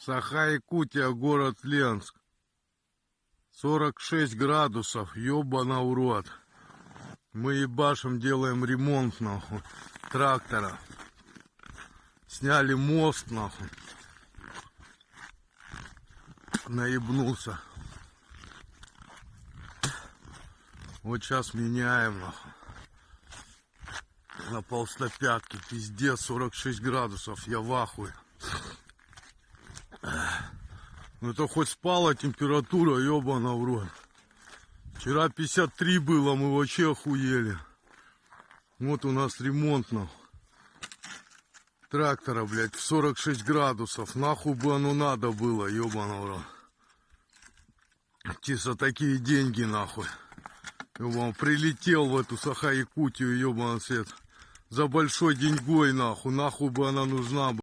Саха-Якутия, город Ленск. 46 градусов, ёбана в рот. Мы ебашим, делаем ремонт, нахуй, трактора. Сняли мост, нахуй. Наебнулся. Вот сейчас меняем, нахуй. На полстопятки, пиздец, 46 градусов, я в ахуе. Ну это хоть спала температура, ёбана в рот. Вчера 53 было, мы вообще охуели. Вот у нас ремонт, нахуй. Трактора, блядь, в 46 градусов. Нахуй бы оно надо было, ёбана в рот. Чисто такие деньги, нахуй. Ёбан, прилетел в эту Саха-Якутию, ёбан свет. За большой деньгой, нахуй. Нахуй бы она нужна была.